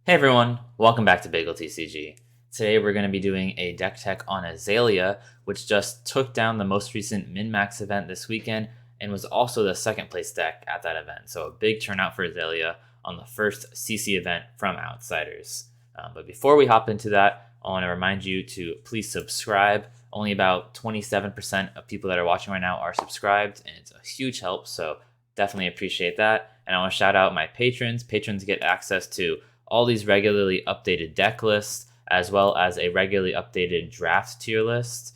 Hey everyone, welcome back to bageltcg. Today we're going to be doing a deck tech on Azalea, which just took down the most recent min-max event this weekend and was also the second place deck at that event. So a big turnout for Azalea on the first CC event from Outsiders. But before we hop into that, I want to remind you to please subscribe. Only about 27% of people that are watching right now are subscribed, and it's a huge help, so definitely appreciate that. And I want to shout out my patrons. Patrons get access to all these regularly updated deck lists, as well as a regularly updated draft tier list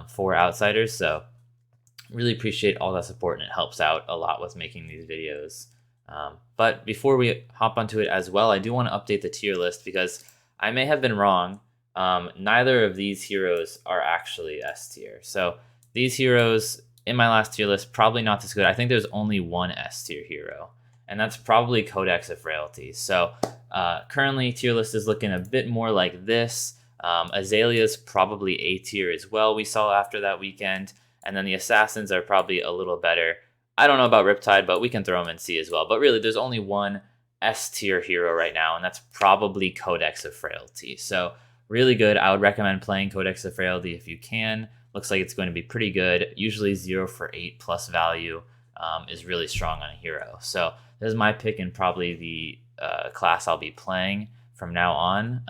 for Outsiders. So really appreciate all that support, and it helps out a lot with making these videos. But before we hop onto it as well, I do want to update the tier list because I may have been wrong. Neither of these heroes are actually S tier. So these heroes in my last tier list, probably not this good. I think there's only one S tier hero, and that's probably Codex of Frailty. So currently tier list is looking a bit more like this. Azalea's probably A tier as well, we saw after that weekend. And then the Assassins are probably a little better. I don't know about Riptide, but we can throw them in C as well. But really, there's only one S tier hero right now, and that's probably Codex of Frailty. So really good. I would recommend playing Codex of Frailty if you can. Looks like it's going to be pretty good. Usually 0 for 8 plus value is really strong on a hero. So this is my pick and probably the class I'll be playing from now on.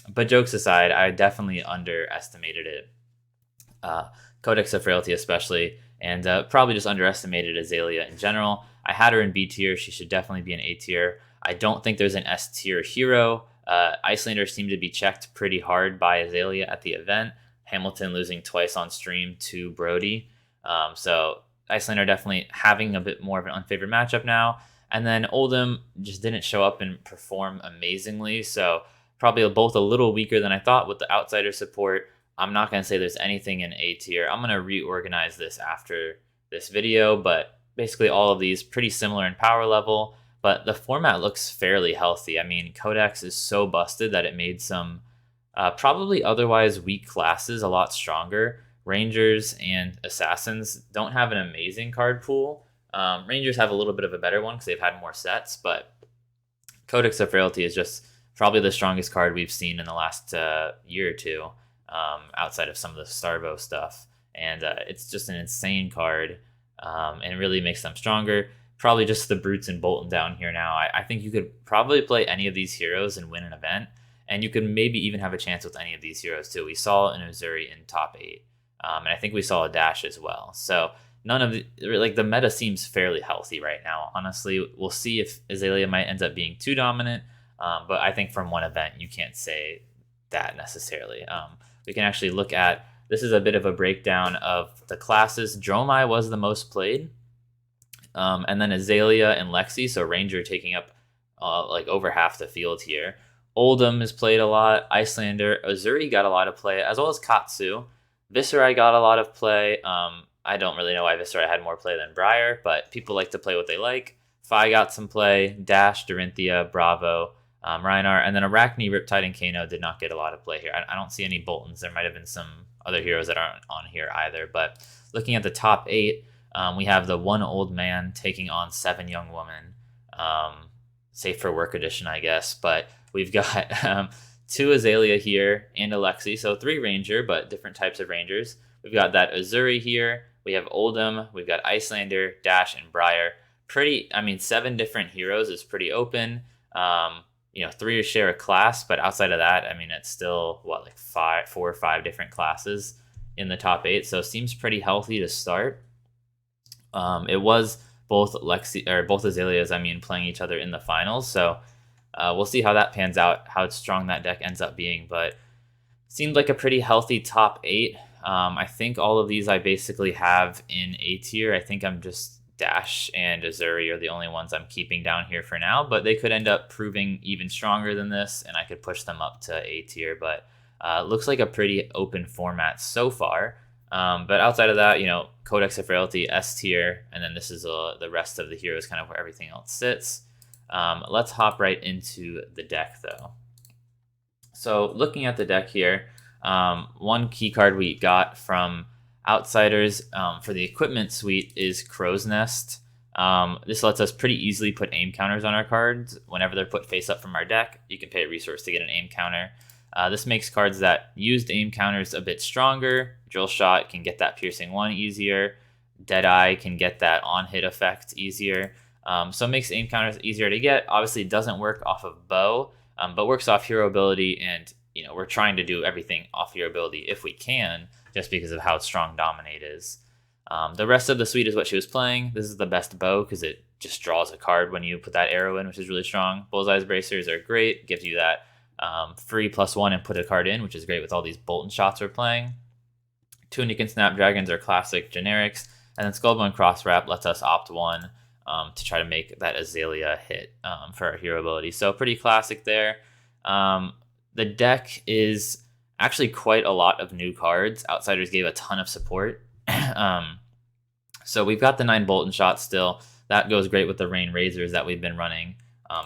But jokes aside, I definitely underestimated it. Codex of Frailty especially, and probably just underestimated Azalea in general. I had her in B tier. She should definitely be an A tier. I don't think there's an S tier hero. Icelander seemed to be checked pretty hard by Azalea at the event. Hamilton losing twice on stream to Brody. So Icelander definitely having a bit more of an unfavored matchup now. And then Oldham just didn't show up and perform amazingly. So probably both a little weaker than I thought with the outsider support. I'm not going to say there's anything in A tier. I'm going to reorganize this after this video. But basically all of these pretty similar in power level. But the format looks fairly healthy. I mean, Codex is so busted that it made some probably otherwise weak classes a lot stronger. Rangers and Assassins don't have an amazing card pool. Rangers have a little bit of a better one because they've had more sets, but Codex of Frailty is just probably the strongest card we've seen in the last year or two, outside of some of the Starvo stuff. And it's just an insane card, and it really makes them stronger. Probably just the Brutes and Bolton down here now. I think you could probably play any of these heroes and win an event, and you could maybe even have a chance with any of these heroes too. We saw an Uzuri in top 8, and I think we saw a Dash as well. So none of the meta seems fairly healthy right now. Honestly, we'll see if Azalea might end up being too dominant, but I think from one event you can't say that necessarily. We can actually look at, this is a bit of a breakdown of the classes. Dromai was the most played, and then Azalea and Lexi, so Ranger taking up like over half the field here. Oldham is played a lot. Icelander, Uzuri got a lot of play, as well as Katsu. Viserai got a lot of play. I don't really know why Viserai had more play than Briar, but people like to play what they like. Fi got some play. Dash, Dorinthia, Bravo, Rhinar, and then Arachne, Riptide, and Kano did not get a lot of play here. I don't see any Boltons. There might have been some other heroes that aren't on here either. But looking at the top 8, we have the one old man taking on 7 young women. Safe for work edition, I guess. But we've got 2 Azalea here and Alexi, so 3 Ranger, but different types of Rangers. We've got that Uzuri here. We have Oldham. We've got Icelander, Dash, and Briar. 7 different heroes is pretty open. 3 share a class, but outside of that, it's still, 4 or 5 different classes in the top 8, so it seems pretty healthy to start. It was both Azaleas, playing each other in the finals, so we'll see how that pans out, how strong that deck ends up being, but seemed like a pretty healthy top 8. I think all of these I basically have in A tier. I think I'm just Dash and Uzuri are the only ones I'm keeping down here for now, but they could end up proving even stronger than this, and I could push them up to A tier, but looks like a pretty open format so far. But outside of that, Codex of Frailty, S tier, and then this is the rest of the heroes, kind of where everything else sits. Let's hop right into the deck, though. So looking at the deck here, one key card we got from Outsiders for the equipment suite is Crow's Nest. This lets us pretty easily put aim counters on our cards. Whenever they're put face up from our deck, you can pay a resource to get an aim counter. This makes cards that used aim counters a bit stronger. Drill Shot can get that piercing 1 easier. Deadeye can get that on-hit effect easier. So it makes aim counters easier to get. Obviously, it doesn't work off of bow, but works off hero ability, and we're trying to do everything off hero ability if we can, just because of how strong Dominate is. The rest of the suite is what she was playing. This is the best bow because it just draws a card when you put that arrow in, which is really strong. Bullseye's Bracers are great. Gives you that free +1 and put a card in, which is great with all these bolt and shots we're playing. Tunic and Snapdragons are classic generics. And then Skullbone Crosswrap lets us opt 1 to try to make that Azalea hit for our hero ability. So pretty classic there. The deck is actually quite a lot of new cards. Outsiders gave a ton of support. So we've got the 9 Bolt and Shot still. That goes great with the Rain Razors that we've been running.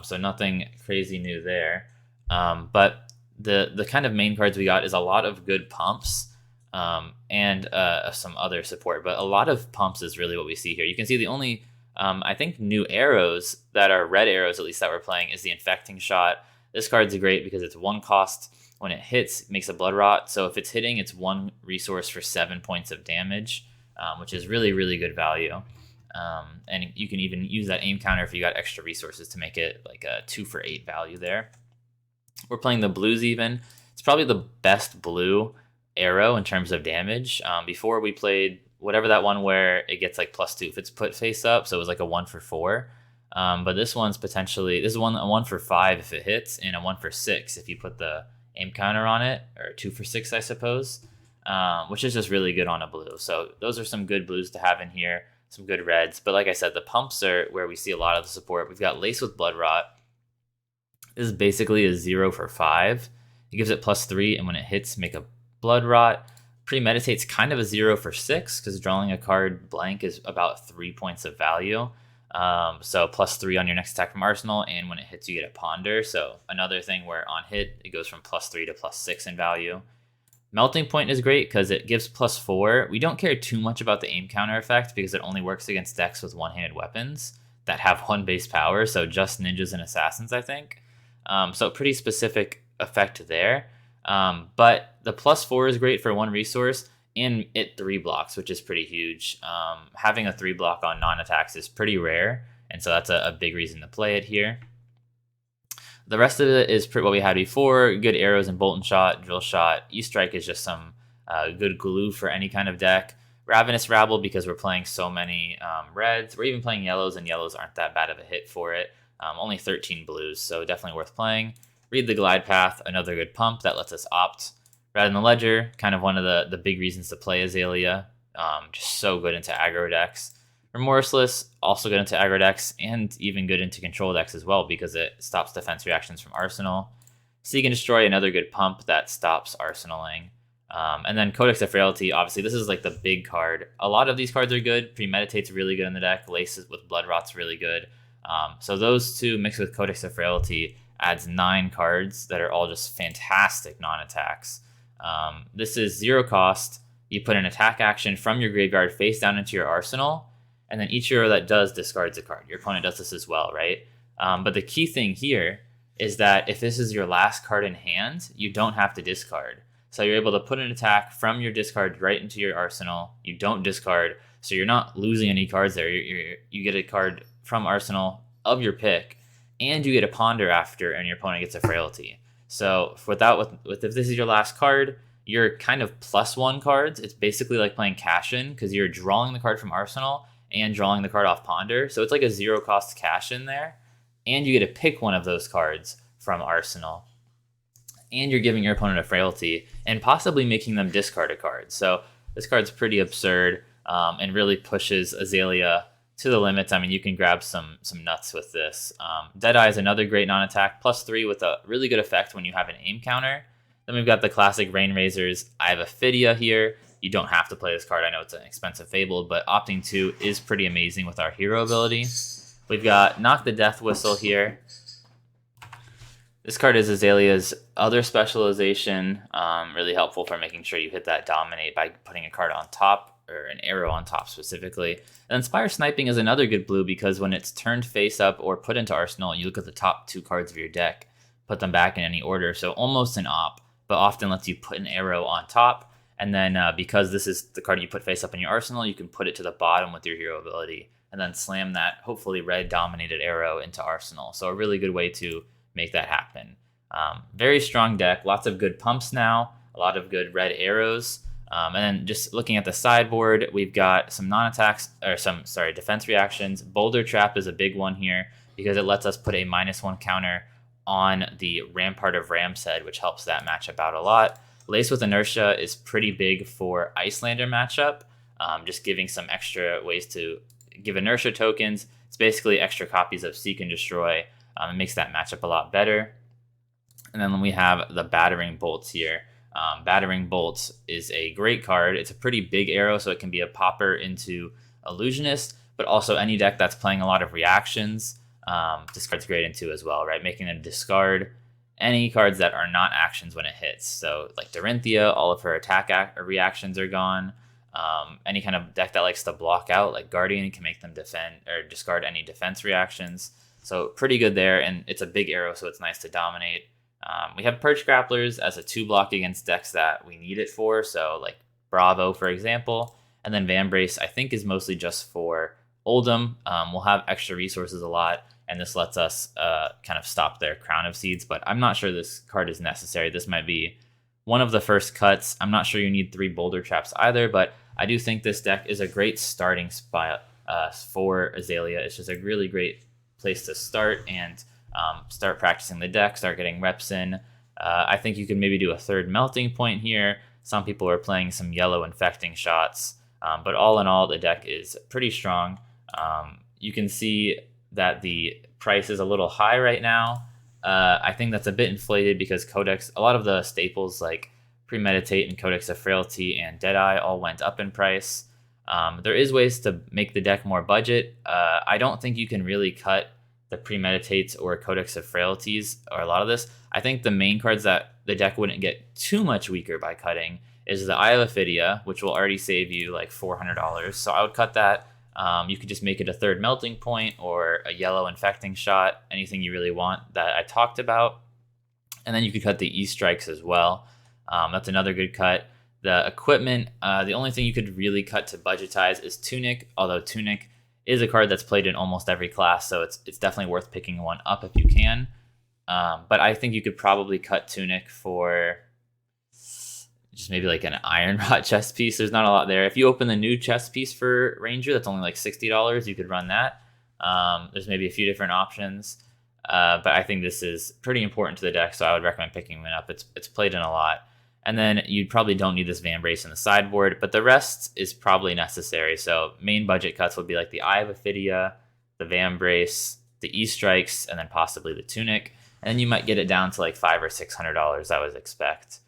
So nothing crazy new there. But the kind of main cards we got is a lot of good pumps and some other support. But a lot of pumps is really what we see here. You can see the only, I think, new arrows that are red arrows, at least that we're playing, is the Infecting Shot. This card's great because it's 1 cost. When it hits, it makes a Blood Rot. So if it's hitting, it's 1 resource for 7 points of damage, which is really, really good value. And you can even use that aim counter if you got extra resources to make it like a 2 for 8 value there. We're playing the blues even. It's probably the best blue arrow in terms of damage. Before we played whatever that one where it gets like +2 if it's put face up. So it was like a 1 for 4. But this one's potentially, this is a 1 for 5 if it hits, and a 1 for 6 if you put the aim counter on it, or 2 for 6, I suppose, which is just really good on a blue. So those are some good blues to have in here, some good reds. But like I said, the pumps are where we see a lot of the support. We've got Lace with Blood Rot. This is basically a 0 for 5. It gives it +3, and when it hits, make a Blood Rot. Premeditate's kind of a 0 for 6, because drawing a card blank is about 3 points of value. So +3 on your next attack from Arsenal, and when it hits, you get a Ponder. So another thing where on hit, it goes from +3 to +6 in value. Melting Point is great because it gives +4. We don't care too much about the aim counter effect because it only works against decks with one-handed weapons that have 1 base power, so just ninjas and assassins, I think. So pretty specific effect there. But the +4 is great for 1 resource, and it 3 blocks, which is pretty huge. Having a 3 block on non-attacks is pretty rare, and so that's a big reason to play it here. The rest of it is what we had before. Good arrows and Bolt and Shot, Drill Shot. E-Strike is just some good glue for any kind of deck. Ravenous Rabble, because we're playing so many reds. We're even playing yellows, and yellows aren't that bad of a hit for it. Only 13 blues, so definitely worth playing. Read the Glide Path, another good pump that lets us opt. Rat in the Ledger, kind of one of the big reasons to play Azalea. Just so good into aggro decks. Remorseless, also good into aggro decks, and even good into control decks as well, because it stops defense reactions from Arsenal. Seek and Destroy, another good pump that stops arsenaling. And then Codex of Frailty, obviously this is like the big card. A lot of these cards are good. Premeditate's really good in the deck. Laces with Blood Rot's really good. So those two mixed with Codex of Frailty adds 9 cards that are all just fantastic non-attacks. This is 0 cost. You put an attack action from your graveyard face down into your arsenal, and then each hero that does discards a card. Your opponent does this as well, right? But the key thing here is that if this is your last card in hand, you don't have to discard. So you're able to put an attack from your discard right into your arsenal. You don't discard, so you're not losing any cards there. You get a card from arsenal of your pick, and you get a Ponder after, and your opponent gets a Frailty. So if this is your last card, you're kind of +1 cards. It's basically like playing cash-in, because you're drawing the card from arsenal and drawing the card off Ponder. So it's like a 0 cost cash-in there, and you get to pick one of those cards from arsenal. And you're giving your opponent a Frailty and possibly making them discard a card. So this card's pretty absurd and really pushes Azalea to the limits. I mean, you can grab some nuts with this. Deadeye is another great non-attack, +3 with a really good effect when you have an aim counter. Then we've got the classic Rain Razors. I have Ophidia here. You don't have to play this card. I know it's an expensive Fable, but opting 2 is pretty amazing with our hero ability. We've got Knock the Death Whistle here. This card is Azalea's other specialization, really helpful for making sure you hit that Dominate by putting a card on top or an arrow on top specifically. And Inspire Sniping is another good blue because when it's turned face up or put into Arsenal, you look at the top 2 cards of your deck, put them back in any order. So almost an op, but often lets you put an arrow on top. And then because this is the card you put face up in your arsenal, you can put it to the bottom with your hero ability and then slam that hopefully red dominated arrow into arsenal. So a really good way to make that happen. Very strong deck, lots of good pumps now, a lot of good red arrows. And then just looking at the sideboard, we've got some non-attacks, or defense reactions. Boulder Trap is a big one here because it lets us put a -1 counter on the Rampart of Ram's Head, which helps that matchup out a lot. Lace with Inertia is pretty big for Icelander matchup, just giving some extra ways to give Inertia tokens. It's basically extra copies of Seek and Destroy. It makes that matchup a lot better. And then we have the Battering Bolts here. Battering Bolts is a great card. It's a pretty big arrow, so it can be a popper into Illusionist, but also any deck that's playing a lot of reactions, this card's great into as well, right? Making them discard any cards that are not actions when it hits. So like Dorinthia, all of her attack reactions are gone. Any kind of deck that likes to block out, like Guardian, can make them defend or discard any defense reactions. So pretty good there, and it's a big arrow, so it's nice to dominate. We have Perch Grapplers as a 2-block against decks that we need it for, so like Bravo, for example. And then Vambrace, I think, is mostly just for Oldhim. We'll have extra resources a lot, and this lets us kind of stop their Crown of Seeds, but I'm not sure this card is necessary. This might be one of the first cuts. I'm not sure you need 3 Boulder Traps either, but I do think this deck is a great starting spot for Azalea. It's just a really great place to start and start practicing the deck, start getting reps in. I think you could maybe do a 3rd Melting Point here. Some people are playing some yellow Infecting Shots, but all in all, the deck is pretty strong. You can see that the price is a little high right now. I think that's a bit inflated because Codex, a lot of the staples like Premeditate and Codex of Frailty and Deadeye all went up in price. There is ways to make the deck more budget. I don't think you can really cut the Premeditates or Codex of Frailties or a lot of this. I think the main cards that the deck wouldn't get too much weaker by cutting is the Eye of Ophidia, which will already save you like $400. So I would cut that. You could just make it a 3rd Melting Point or a yellow Infecting Shot, anything you really want that I talked about. And then you could cut the E-Strikes as well. That's another good cut. The equipment, the only thing you could really cut to budgetize is Tunic, although Tunic is a card that's played in almost every class, so it's definitely worth picking one up if you can. But I think you could probably cut Tunic for just maybe like an Iron Rot chest piece. There's not a lot there. If you open the new chest piece for Ranger, that's only like $60, you could run that. There's maybe a few different options. But I think this is pretty important to the deck, so I would recommend picking one up. It's played in a lot. And then you probably don't need this Vambrace in the sideboard, but the rest is probably necessary. So main budget cuts would be like the Eye of Ophidia, the Vambrace, the E-Strikes, and then possibly the Tunic. And then you might get it down to like $500 or $600, I would expect.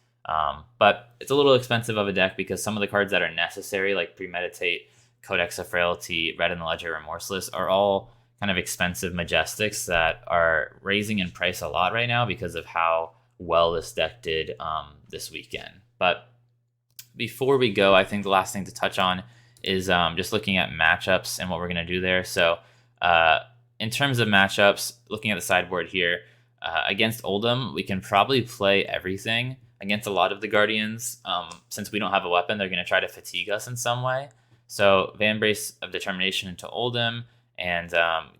But it's a little expensive of a deck because some of the cards that are necessary, like Premeditate, Codex of Frailty, Red in the Ledger, Remorseless, are all kind of expensive Majestics that are raising in price a lot right now because of how well this deck did this weekend. But before we go, I think the last thing to touch on is just looking at matchups and what we're going to do there. So in terms of matchups, looking at the sideboard here, against Oldhim, we can probably play everything. Against a lot of the Guardians, since we don't have a weapon, they're going to try to fatigue us in some way. So Vambrace of Determination into Oldhim, and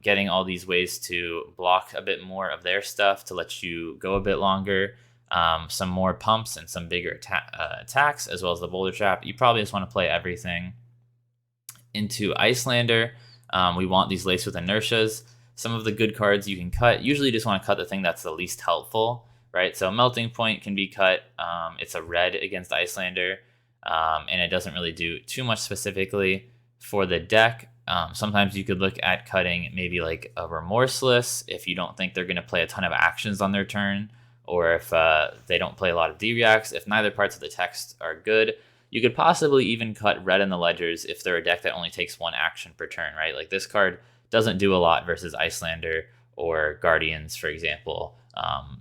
getting all these ways to block a bit more of their stuff to let you go a bit longer, some more pumps and some bigger attacks, as well as the Boulder Trap. You probably just want to play everything. Into Icelander, we want these Lace with Inertias. Some of the good cards you can cut, usually you just want to cut the thing that's the least helpful, right? So Melting Point can be cut. It's a red against Icelander, and it doesn't really do too much specifically for the deck. Sometimes you could look at cutting maybe like a Remorseless if you don't think they're going to play a ton of actions on their turn, or if they don't play a lot of D-Reacts. If neither parts of the text are good, you could possibly even cut Red in the Ledgers if they're a deck that only takes 1 action per turn, right? Like this card doesn't do a lot versus Icelander or Guardians, for example.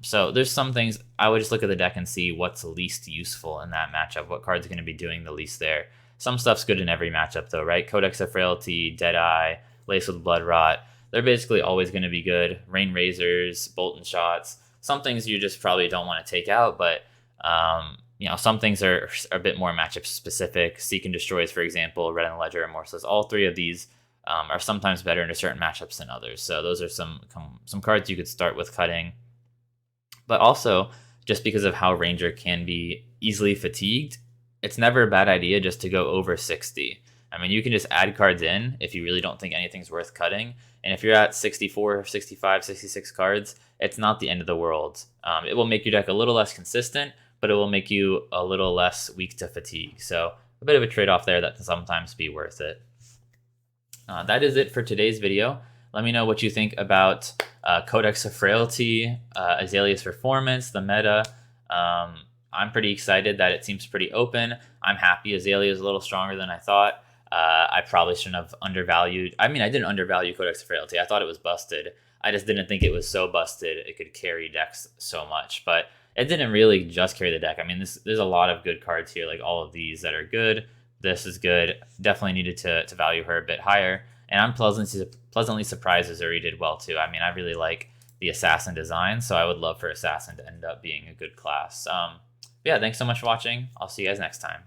So there's some things I would just look at the deck and see what's least useful in that matchup, what card's going to be doing the least there. Some stuff's good in every matchup though, right? Codex of Frailty, Deadeye, Lace with Blood Rot. They're basically always going to be good. Rain Razors, Bolton Shots. Some things you just probably don't want to take out, but some things are a bit more matchup specific. Seek and Destroys, for example, Red and Ledger, Amorphous. All three of these are sometimes better into certain matchups than others. So those are some cards you could start with cutting. But also, just because of how Ranger can be easily fatigued, it's never a bad idea just to go over 60. I mean, you can just add cards in if you really don't think anything's worth cutting. And if you're at 64, 65, 66 cards, it's not the end of the world. It will make your deck a little less consistent, but it will make you a little less weak to fatigue. So a bit of a trade-off there that can sometimes be worth it. That is it for today's video. Let me know what you think about Codex of Frailty, Azalea's performance, the meta. I'm pretty excited that it seems pretty open. I'm happy Azalea is a little stronger than I thought. I probably shouldn't have undervalued. I mean, I didn't undervalue Codex of Frailty. I thought it was busted. I just didn't think it was so busted it could carry decks so much. But it didn't really just carry the deck. I mean, there's a lot of good cards here, like all of these that are good. This is good. Definitely needed to value her a bit higher. And I'm pleasantly surprised Azuri did well too. I mean, I really like the Assassin design, so I would love for Assassin to end up being a good class. Yeah, thanks so much for watching. I'll see you guys next time.